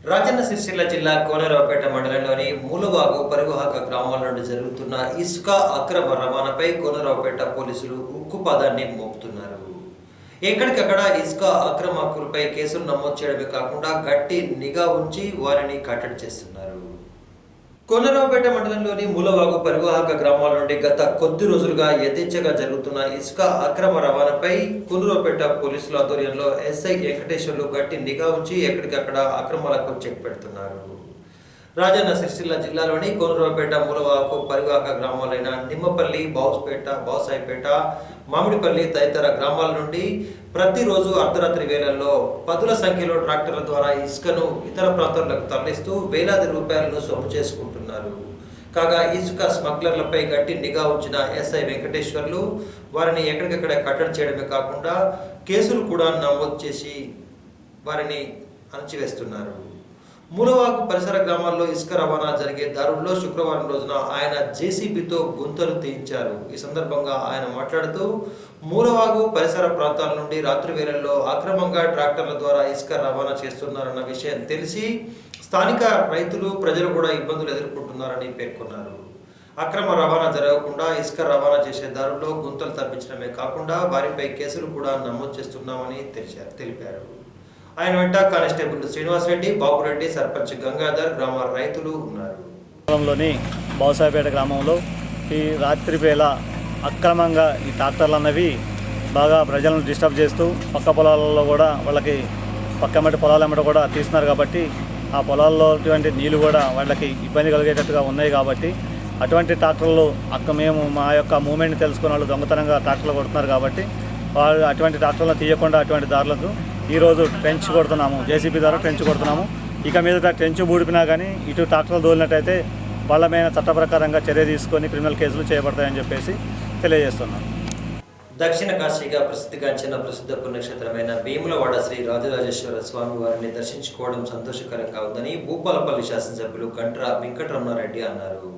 రాజన్న సిరిసిల్ల జిల్లా కోనరావుపేట మండలంలోని మూలవాగు పరివాహక గ్రామాల నుండి జరుగుతున్న ఇసుక అక్రమ రవాణాపై కోనరావుపేట పోలీసులు ఉక్కుపాదాన్ని మోపుతున్నారు. ఎక్కడికక్కడ ఇసుక అక్రమార్కులపై కేసులు నమోదు చేయడమే కాకుండా గట్టి నిఘా ఉంచి వారిని కట్టడి చేస్తున్నారు. కోనరావుపేట మండలంలోని మూలవాగు పరివాహక గ్రామాల నుండి గత కొద్ది రోజులుగా యథేచ్ఛగా జరుగుతున్న ఇసుక అక్రమ రవాణాపై కోనరావుపేట పోలీసుల ఆధ్వర్యంలో ఎస్ఐ వెంకటేశ్వర్లు గట్టి నిఘా ఉంచి ఎక్కడికక్కడ అక్రమాలకు చెక్ పెడుతున్నారు. రాజన్న సిరిసిల్ల జిల్లాలోని కోనరావుపేట మూలవాగు పరివాహక గ్రామాలైన నిమ్మపల్లి, బావుసాయిపేట, మామిడిపల్లి తదితర గ్రామాల నుండి ప్రతిరోజు అర్ధరాత్రి వేళల్లో పదుల సంఖ్యలో ట్రాక్టర్ల ద్వారా ఇసుకను ఇతర ప్రాంతాలకు తరలిస్తూ వేలాది రూపాయలను సొమ్ము చేసుకుంటున్నారు. కాగా ఇసుక స్మగ్లర్లపై గట్టి నిఘా ఉంచిన ఎస్ఐ వెంకటేశ్వర్లు వారిని ఎక్కడికక్కడ కట్టడి చేయడమే కాకుండా కేసులు కూడా నమోదు చేసి వారిని అణచివేస్తున్నారు. మూలవాగు పరిసర గ్రామాల్లో ఇసుక రవాణా జరిగే దారుల్లో శుక్రవారం రోజున ఆయన జేసీబీతో గుంతలు తీయించారు. ఈ సందర్భంగా ఆయన మాట్లాడుతూ మూలవాగు పరిసర ప్రాంతాల నుండి రాత్రి వేళల్లో అక్రమంగా ట్రాక్టర్ల ద్వారా ఇసుక రవాణా చేస్తున్నారన్న విషయం తెలిసి స్థానిక రైతులు, ప్రజలు కూడా ఇబ్బందులు ఎదుర్కొంటున్నారని పేర్కొన్నారు. అక్రమ రవాణా జరగకుండా ఇసుక రవాణా చేసే దారుల్లో గుంతలు తప్పించడమే కాకుండా వారిపై కేసులు కూడా నమోదు చేస్తున్నామని తెలిపారు. ఆయన వెంట కానిస్టేబుల్ శ్రీనివాసరెడ్డి, బాబురెడ్డి, సర్పంచ్ గంగాధర్, గ్రామ రైతులు ఉన్నారు. గ్రామంలోని బావుసాయిపేట గ్రామంలో ఈ రాత్రి వేళ అక్రమంగా ఈ ట్రాక్టర్లు అన్నవి బాగా ప్రజలను డిస్టర్బ్ చేస్తూ పక్క పొలాలలో కూడా వాళ్ళకి పక్కమటి పొలాలమ్మట కూడా తీస్తున్నారు కాబట్టి ఆ పొలాల్లో నీళ్ళు కూడా వాళ్ళకి ఇబ్బంది కలిగేటట్టుగా ఉన్నాయి కాబట్టి అటువంటి ట్రాక్టర్లు మేము మా యొక్క మూమెంట్ని తెలుసుకున్న వాళ్ళు దొంగతనంగా ట్రాక్టర్లు కొడుతున్నారు కాబట్టి వాళ్ళు అటువంటి ట్రాక్టర్లను తీయకుండా అటువంటి దారులకు ఈరోజు ట్రెంచ్ కొడుతున్నాము, జేసీబీ ద్వారా ట్రెంచ్ కొడుతున్నాము. ఇక మీద ట్రెంచ్ బూడిపినా కానీ ఇటు ట్రాక్టర్లు దోలినట్టయితే వాళ్ళ మీద చట్ట ప్రకారంగా చర్య తీసుకొని క్రిమినల్ కేసులు చేయబడతాయని చెప్పేసి తెలియజేస్తున్నాం. దక్షిణ కాశీగా ప్రసిద్ధిగాంచిన ప్రసిద్ధ పుణ్యక్షేత్రమైన వేములవాడ శ్రీ రాజరాజేశ్వర స్వామి వారిని దర్శించుకోవడం సంతోషకరంగా ఉందని భూపాలపల్లి శాసనసభ్యులు గండ్ర వెంకటరమణారెడ్డి అన్నారు.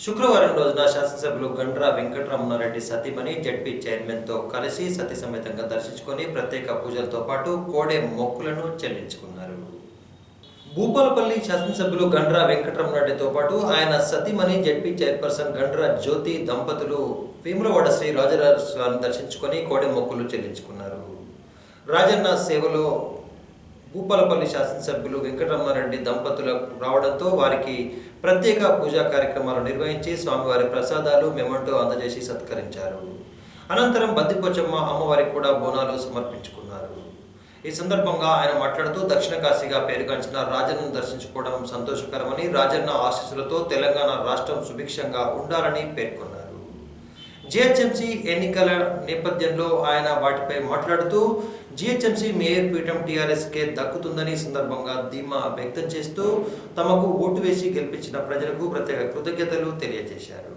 శుక్రవారం రోజున శాసనసభ్యులు గండ్ర వెంకటరమణారెడ్డి సతీమణి జడ్పీ చైర్మన్తో కలిసి సతీ సమేతంగా దర్శించుకొని ప్రత్యేక పూజలతో పాటు కోడె మొక్కులను చెల్లించుకున్నారు. భూపాలపల్లి శాసనసభ్యులు గండ్ర వెంకటరమణారెడ్డితో పాటు ఆయన సతీమణి జడ్పీ చైర్పర్సన్ గండ్ర జ్యోతి దంపతులు వేములవాడ శ్రీ రాజరాజేశ్వరాన్ని దర్శించుకొని కోడె మొక్కులు చెల్లించుకున్నారు. రాజన్న సేవలో భూపాలపల్లి శాసనసభ్యులు వెంకటరమణారెడ్డి దంపతులకు రావడంతో వారికి ప్రత్యేక పూజా కార్యక్రమాలు నిర్వహించి స్వామివారి ప్రసాదాలు, మెమంటో అందజేసి సత్కరించారు. అనంతరం బద్దిపోచమ్మ అమ్మవారికి కూడా బోనాలు సమర్పించుకున్నారు. ఈ సందర్భంగా ఆయన మాట్లాడుతూ దక్షిణ కాశీగా పేరుగాంచిన రాజన్నను దర్శించుకోవడం సంతోషకరమని, రాజన్న ఆశీస్సులతో తెలంగాణ రాష్ట్రం సుభిక్షంగా ఉండాలని పేర్కొన్నారు. జిహెచ్ఎంసీ ఎన్నికల నేపథ్యంలో ఆయన వాటిపై మాట్లాడుతూ జిహెచ్ఎంసీ మేయర్ పీఠం టీఆర్ఎస్కే దక్కుతుందని సందర్భంగా ధీమా వ్యక్తం చేస్తూ తమకు ఓటు వేసి గెలిపించిన ప్రజలకు ప్రత్యేక కృతజ్ఞతలు తెలియజేశారు.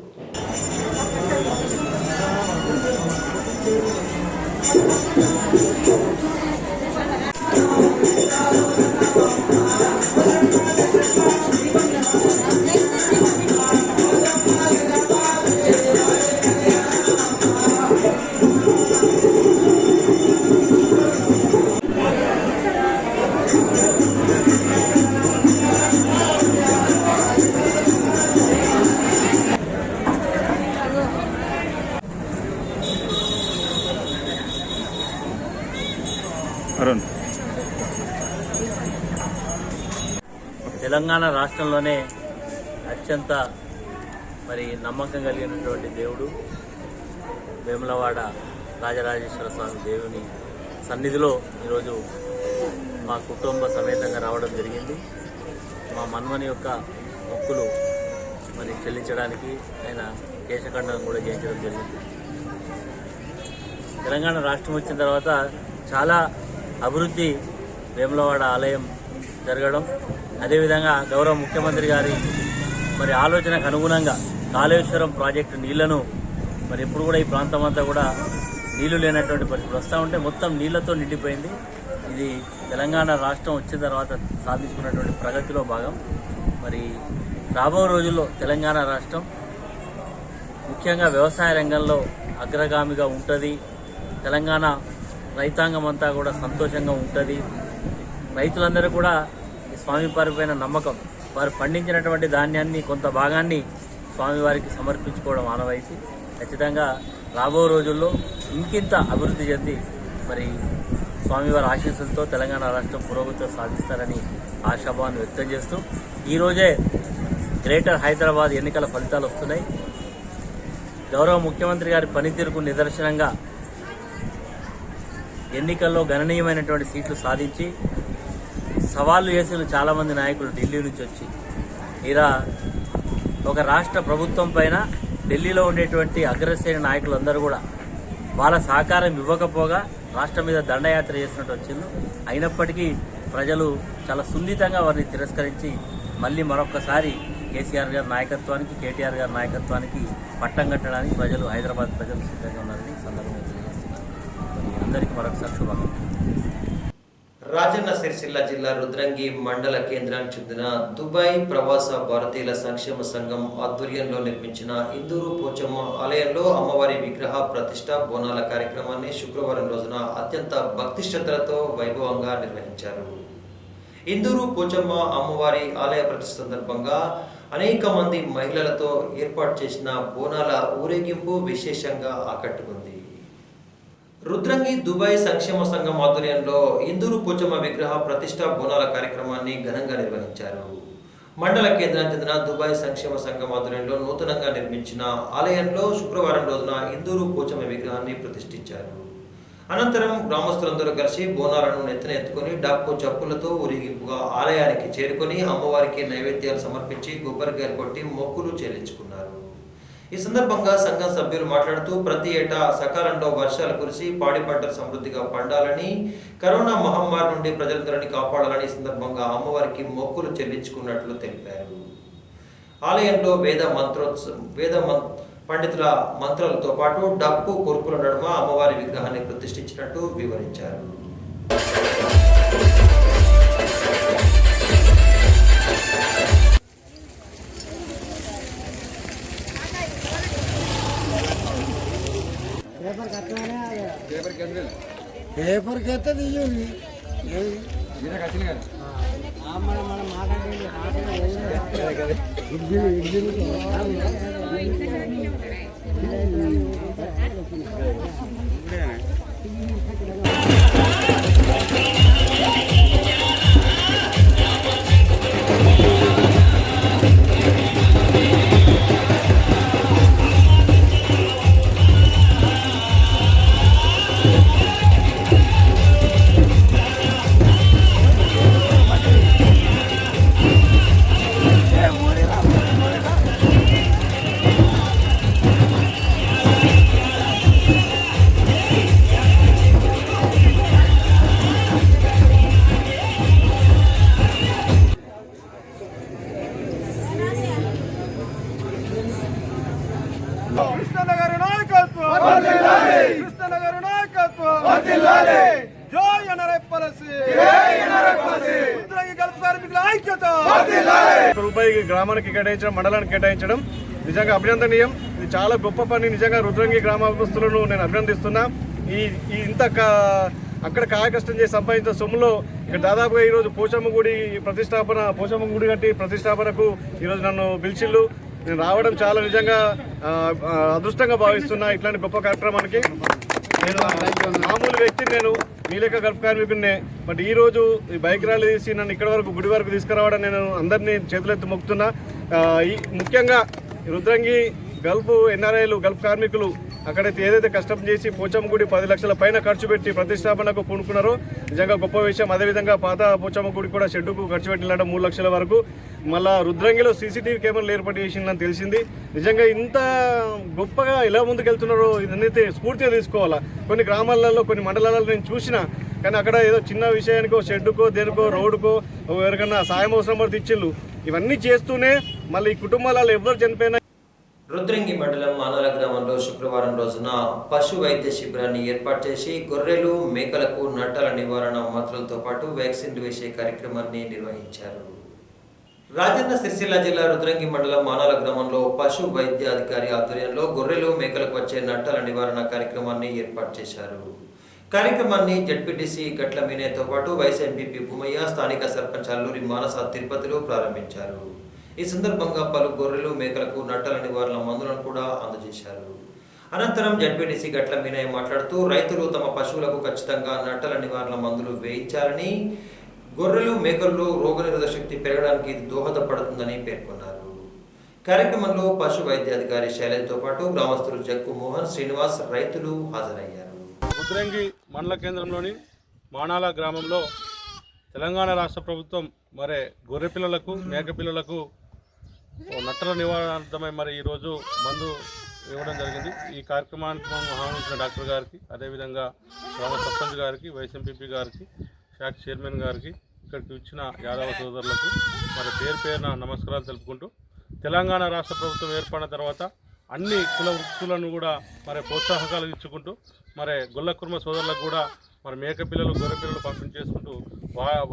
తెలంగాణ రాష్ట్రంలోనే అత్యంత నమ్మకం కలిగినటువంటి దేవుడు వేములవాడ రాజరాజేశ్వర స్వామి దేవుని సన్నిధిలో ఈరోజు మా కుటుంబ సమేతంగా రావడం జరిగింది. మా మన్మని యొక్క మొక్కులు చెల్లించడానికి ఆయన కేశఖండనం కూడా చేయించడం జరిగింది. తెలంగాణ రాష్ట్రం వచ్చిన తర్వాత చాలా అభివృద్ధి వేములవాడ ఆలయం జరగడం, అదేవిధంగా గౌరవ ముఖ్యమంత్రి గారి ఆలోచనకు అనుగుణంగా కాళేశ్వరం ప్రాజెక్టు నీళ్లను ఎప్పుడు కూడా ఈ ప్రాంతం అంతా కూడా నీళ్లు లేనటువంటి పరిస్థితి వస్తూ ఉంటే మొత్తం నీళ్లతో నిండిపోయింది. ఇది తెలంగాణ రాష్ట్రం వచ్చిన తర్వాత సాధించుకున్నటువంటి ప్రగతిలో భాగం. రాబో రోజుల్లో తెలంగాణ రాష్ట్రం ముఖ్యంగా వ్యవసాయ రంగంలో అగ్రగామిగా ఉంటుంది. తెలంగాణ రైతాంగం అంతా కూడా సంతోషంగా ఉంటుంది. రైతులందరూ కూడా స్వామివారిపైన నమ్మకం, వారు పండించినటువంటి ధాన్యాన్ని కొంత భాగాన్ని స్వామివారికి సమర్పించుకోవడం ఆనవాయితీ. ఖచ్చితంగా రాబో రోజుల్లో ఇంకింత అభివృద్ధి చెంది మరి స్వామివారి ఆశీస్సులతో తెలంగాణ రాష్ట్రం పురోగతి సాధిస్తారని ఆశాభావాన్ని వ్యక్తం చేస్తూ ఈరోజే గ్రేటర్ హైదరాబాద్ ఎన్నికల ఫలితాలు వస్తున్నాయి. గౌరవ ముఖ్యమంత్రి గారి పనితీరుకు నిదర్శనంగా ఎన్నికల్లో గణనీయమైనటువంటి సీట్లు సాధించి సవాళ్లు చేసిన చాలామంది నాయకులు ఢిల్లీ నుంచి వచ్చి ఇలా ఒక రాష్ట్ర ప్రభుత్వం పైన ఢిల్లీలో ఉండేటువంటి అగ్రశ్రేణి నాయకులందరూ కూడా వాళ్ళ సహకారం ఇవ్వకపోగా రాష్ట్రం మీద దండయాత్ర చేసినట్టు వచ్చింది. అయినప్పటికీ ప్రజలు చాలా సున్నితంగా వారిని తిరస్కరించి మళ్ళీ మరొక్కసారి కేసీఆర్ గారి నాయకత్వానికి, కేటీఆర్ గారి నాయకత్వానికి పట్టం కట్టడానికి హైదరాబాద్ ప్రజలు సిద్ధంగా ఉన్నారని సందర్భంగా తెలియజేస్తున్నారు. అందరికీ మరొకసారి శుభాకాంక్షలు. రాజన్న సిరిసిల్ల జిల్లా రుద్రంగి మండల కేంద్రానికి చెందిన దుబాయ్ ప్రవాస భారతీయుల సంక్షేమ సంఘం ఆధ్వర్యంలో నిర్మించిన ఇందూరు పోచమ్మ ఆలయంలో అమ్మవారి విగ్రహ ప్రతిష్ట బోనాల కార్యక్రమాన్ని శుక్రవారం రోజున అత్యంత భక్తి శ్రద్ధలతో వైభవంగా నిర్వహించారు. ఇందూరు పోచమ్మ అమ్మవారి ఆలయ ప్రతిష్ట సందర్భంగా అనేక మంది మహిళలతో ఏర్పాటు చేసిన బోనాల ఊరేగింపు విశేషంగా ఆకట్టుకుంది. రుద్రంగి దుబాయ్ సంక్షేమ సంఘం ఆధ్వర్యంలో ఇందూరు పోచమ్మ విగ్రహ ప్రతిష్ట బోనాల కార్యక్రమాన్ని ఘనంగా నిర్వహించారు. మండల కేంద్రానికి చెందిన దుబాయ్ సంక్షేమ సంఘం ఆధ్వర్యంలో నూతనంగా నిర్మించిన ఆలయంలో శుక్రవారం రోజున ఇందూరు పోచమ్మ విగ్రహాన్ని ప్రతిష్ఠించారు. అనంతరం గ్రామస్తులందరూ కలిసి బోనాలను నెత్తిన ఎత్తుకొని డప్పు చప్పులతో ఊరేగింపుగా ఆలయానికి చేరుకొని అమ్మవారికి నైవేద్యాలు సమర్పించి కొబ్బరికాయలు కొట్టి మొక్కులు చెల్లించుకున్నారు. ఈ సందర్భంగా సంఘం సభ్యులు మాట్లాడుతూ ప్రతి ఏటా సకాలంలో వర్షాలు కురిసి పాడి పంటలు సమృద్ధిగా పండాలని, కరోనా మహమ్మారి నుండి ప్రజలందరినీ కాపాడాలని ఈ సందర్భంగా అమ్మవారికి మొక్కులు చెల్లించుకున్నట్లు తెలిపారు. ఆలయంలో పండితుల మంత్రాలతో పాటు డప్పు కొరుకుల నడుమ అమ్మవారి విగ్రహాన్ని ప్రతిష్ఠించినట్టు వివరించారు. పేపర్ కైతే తీయండి రూపాయి గ్రామానికి కేటాయించడం, మండలానికి కేటాయించడం నిజంగా అభినందనీయం. ఇది చాలా గొప్ప పని. నిజంగా రుద్రంగి గ్రామస్తులను నేను అభినందిస్తున్నా. ఇంత అక్కడ కాయకష్టం చేసి సంపాదించిన సొమ్ములో ఇక్కడ దాదాపుగా ఈరోజు పోచమ్మ గుడి కట్టి ప్రతిష్టాపనకు ఈరోజు నన్ను పిలిచిళ్ళు. నేను రావడం చాలా నిజంగా అదృష్టంగా భావిస్తున్నా. ఇట్లాంటి గొప్ప కార్యక్రమానికి నేను మామూలు వ్యక్తి, నేను మీలేక గల్ఫ్ కార్మికుడినే. బట్ ఈరోజు ఈ బైక్ ర్యాలీ తీసి నన్ను ఇక్కడ వరకు గుడి వరకు తీసుకురావడం నేను అందరినీ చేతులెత్తి మొక్కుతున్నా. ముఖ్యంగా రుద్రంగి గల్ఫ్ ఎన్ఆర్ఐలు, గల్ఫ్ కార్మికులు అక్కడైతే ఏదైతే కష్టం చేసి పోచమ్మ గుడి 10 లక్షల పైన ఖర్చు పెట్టి ప్రతిష్టాపనకు పూనుకున్నారో నిజంగా గొప్ప విషయం. అదేవిధంగా పాత పోచమ్మ గుడి కూడా షెడ్డుకు ఖర్చు పెట్టిన 3 లక్షల వరకు. మళ్ళా రుద్రంగిలో సీసీటీవీ కెమెరాలు ఏర్పాటు చేసిందని తెలిసింది. నిజంగా ఇంత గొప్పగా ఎలా ముందుకెళ్తున్నారో ఇదన్నైతే స్ఫూర్తిగా తీసుకోవాలా. కొన్ని గ్రామాలలో, కొన్ని మండలాలలో నేను చూసినా, కానీ అక్కడ ఏదో చిన్న విషయానికో, షెడ్డుకో, దేనికో, రోడ్డుకో ఎవరికన్నా సాయం అవసరం పడితే ఇచ్చిళ్ళు. ఇవన్నీ చేస్తూనే మళ్ళీ ఈ కుటుంబాలలో ఎవరు చనిపోయినా. రుద్రంగి మండలం మానల గ్రామంలో శుక్రవారం రోజున పశు వైద్య శిబిరాన్ని ఏర్పాటు చేసి గొర్రెలు, మేకలకు నట్టల నివారణ మాత్రలతో పాటు వ్యాక్సిన్లు వేసే కార్యక్రమాన్ని నిర్వహించారు. రాజన్న సిరిసిల్ల జిల్లా రుద్రంగి మండలం మానాల గ్రామంలో పశు వైద్య అధికారి ఆధ్వర్యంలో గొర్రెలు, మేకలకు వచ్చే నట్టల నివారణ కార్యక్రమాన్ని ఏర్పాటు చేశారు. కార్యక్రమాన్ని జడ్పీటీసీ గట్ల మీనేతో పాటు వైస్ ఎంపీపీ భూమయ్య, స్థానిక సర్పంచ్ అల్లూరి మానస తిరుపతిలో ప్రారంభించారు. ఈ సందర్భంగా పలు గొర్రెలు, మేకలకు నట్టల నివారణ మందులను కూడా అందజేశారు. అనంతరం జడ్పీటీసీ గట్ల మీనయ్య మాట్లాడుతూ రైతులు తమ పశువులకు ఖచ్చితంగా నట్టల నివారణ మందులు వేయించాలని, గొర్రెలు, మేకల్లో రోగనిరోధక శక్తి పెరగడానికి ఇది దోహదపడుతుందని పేర్కొన్నారు. కార్యక్రమంలో పశు వైద్యాధికారి శైలజ్తో పాటు గ్రామస్తులు జక్కు మోహన్, శ్రీనివాస్, రైతులు హాజరయ్యారు. రుద్రంగి మండల కేంద్రంలోని మానాల గ్రామంలో తెలంగాణ రాష్ట్ర ప్రభుత్వం మరి గొర్రె పిల్లలకు, మేక పిల్లలకు నట్టల నివారణార్థమై మరి ఈరోజు మందు ఇవ్వడం జరిగింది. ఈ కార్యక్రమానికి మనం ఆహ్వానించిన డాక్టర్ గారికి, అదేవిధంగా గ్రామ సర్పంచ్ గారికి, వైస్ ఎంపీపీ గారికి, శాఖ చైర్మన్ గారికి, ఇక్కడికి వచ్చిన యాదవ సోదరులకు మరి పేరు పేరున నమస్కారాలు తెలుపుకుంటూ, తెలంగాణ రాష్ట్ర ప్రభుత్వం ఏర్పడిన తర్వాత అన్ని కుల వృత్తులను కూడా మరి ప్రోత్సాహకాలు ఇచ్చుకుంటూ మరి గొల్ల కుర్మ సోదరులకు కూడా మరి మేక పిల్లలు, గొర్రె పిల్లలు పంపించేసుకుంటూ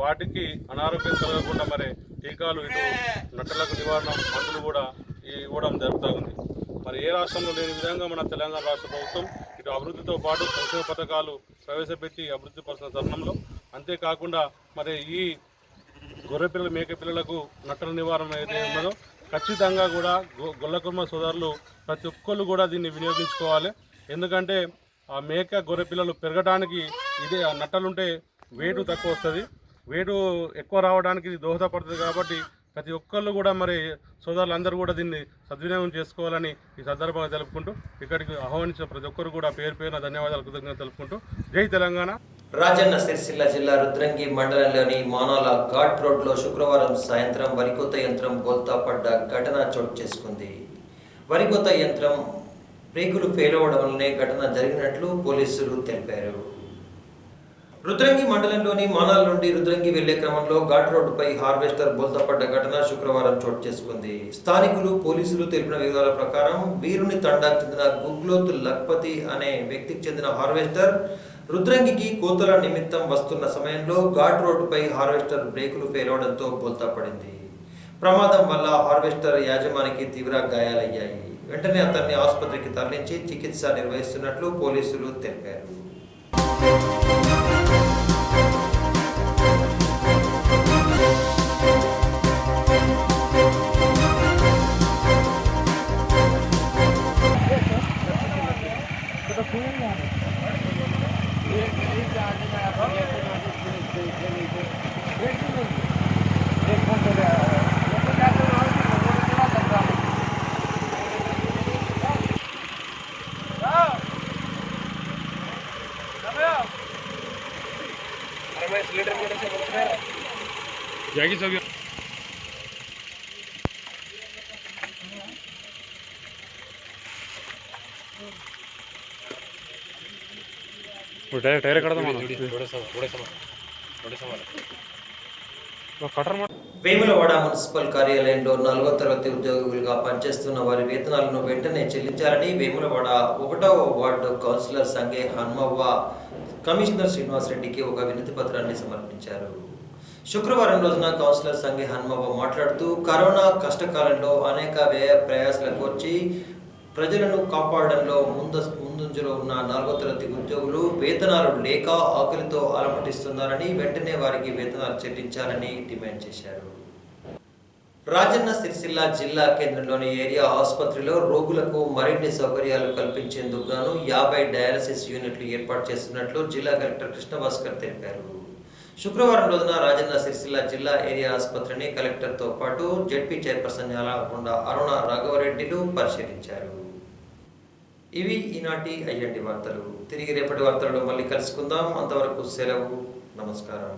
వాటికి అనారోగ్యం కలగకుండా మరి టీకాలు, ఇటు నట్టలకు నివారణ మందులు కూడా ఇవ్వడం జరుగుతూ ఉంది. మరి ఏ రాష్ట్రంలో లేని విధంగా మన తెలంగాణ రాష్ట్ర ప్రభుత్వం ఇటు అభివృద్ధితో పాటు సంక్షేమ పథకాలు ప్రవేశపెట్టి అభివృద్ధి పరుస్తున్న తరుణంలో, అంతేకాకుండా మరి ఈ గొర్రె పిల్లలు, మేక పిల్లలకు నట్టల నివారణ ఏదైతే ఉన్నదో ఖచ్చితంగా కూడా గొల్ల కుర్మ సోదరులు ప్రతి ఒక్కళ్ళు కూడా దీన్ని వినియోగించుకోవాలి. ఎందుకంటే ఆ మేక, గొర్రె పిల్లలు పెరగడానికి ఇదే నట్టలుంటే వేటు తక్కువ వస్తుంది, వేటు ఎక్కువ రావడానికి ఇది దోహదపడుతుంది. కాబట్టి ప్రతి ఒక్కళ్ళు కూడా మరి సోదరులందరూ కూడా దీన్ని సద్వినియోగం చేసుకోవాలని ఈ సందర్భంగా తెలుపుకుంటూ, ఇక్కడికి ఆహ్వానించిన ప్రతి ఒక్కరు కూడా పేరు పేరున ధన్యవాదాలు, కృతజ్ఞతలు తెలుపుకుంటూ జై తెలంగాణ. రాజన్న సిరిసిల్ల జిల్లా రుద్రంగి మండలంలోని మానాల ఘాట్ రోడ్లో శుక్రవారం సాయంత్రం వరికోత యంత్రం బోల్తా పడ్డ ఘటన చోటు చేసుకుంది. వరికోత యంత్రం బ్రేకులు ఫెయిల్ అవడం వల్లనే ఘటన జరిగినట్లు పోలీసులు తెలిపారు. రుద్రంగి మండలంలోని మానాల నుండి రుద్రంగి వెళ్లే క్రమంలో ఘాట్ రోడ్డుపై హార్వెస్టర్ బోల్తాపడ్డ ఘటన శుక్రవారం చోటు చేసుకుంది. స్థానికులు, పోలీసులు తెలిపిన వివరాల ప్రకారం వీరుని తండాకు చెందిన గుగ్లోత్ లక్పతి అనే వ్యక్తికి చెందిన హార్వెస్టర్ రుద్రంగికి కోతల నిమిత్తం వస్తున్న సమయంలో ఘాట్ రోడ్డుపై హార్వెస్టర్ బ్రేకులు ఫెయిల్ అవడంతో బోల్తా పడింది. ప్రమాదం వల్ల హార్వెస్టర్ యాజమానికి తీవ్ర గాయాలయ్యాయి. వెంటనే అతన్ని ఆసుపత్రికి తరలించి చికిత్స నిర్వహిస్తున్నట్లు పోలీసులు తెలిపారు. जागी सो गया टायर कड़ा వేములవాడ మున్సిపల్ కార్యాలయంలో 4వ తరగతి ఉద్యోగులుగా పనిచేస్తున్న వారి వేతనాలను వెంటనే చెల్లించాలని వేములవాడ 1వ వార్డు కౌన్సిలర్ సంగే హన్మవ్వ కమిషనర్ శ్రీనివాస్ రెడ్డికి ఒక వినతి పత్రాన్ని సమర్పించారు. శుక్రవారం రోజున కౌన్సిలర్ సంగే హన్మవ్వ మాట్లాడుతూ కరోనా కష్టకాలంలో అనేక వ్యయ ప్రయాసాలకు వచ్చి ప్రజలను కాపాడడంలో ముందంజలో ఉన్న 4వ తరగతి ఉద్యోగులు వేతనాలు లేక ఆకలితో అలమటిస్తున్నారని, వెంటనే వారికి వేతనాలు చెల్లించాలని డిమాండ్ చేశారు. రాజన్న సిరిసిల్ల జిల్లా కేంద్రంలోని ఏరియా ఆసుపత్రిలో రోగులకు మరిన్ని సౌకర్యాలు కల్పించేందుకు గాను 50 డయాలసిస్ యూనిట్లు ఏర్పాటు చేస్తున్నట్లు జిల్లా కలెక్టర్ కృష్ణభాస్కర్ తెలిపారు. శుక్రవారం రోజున రాజన్న సిరిసిల్ల జిల్లా ఏరియా ఆసుపత్రిని కలెక్టర్తో పాటు జెడ్పీ చైర్పర్సన్ న్యాలకొండ అరుణ రాఘవరెడ్డిలు పరిశీలించారు. ఇవి ఈనాటి అయ్యండి వార్తలు. తిరిగి రేపటి వార్తలలో మళ్ళీ కలుసుకుందాం. అంతవరకు సెలవు. నమస్కారం.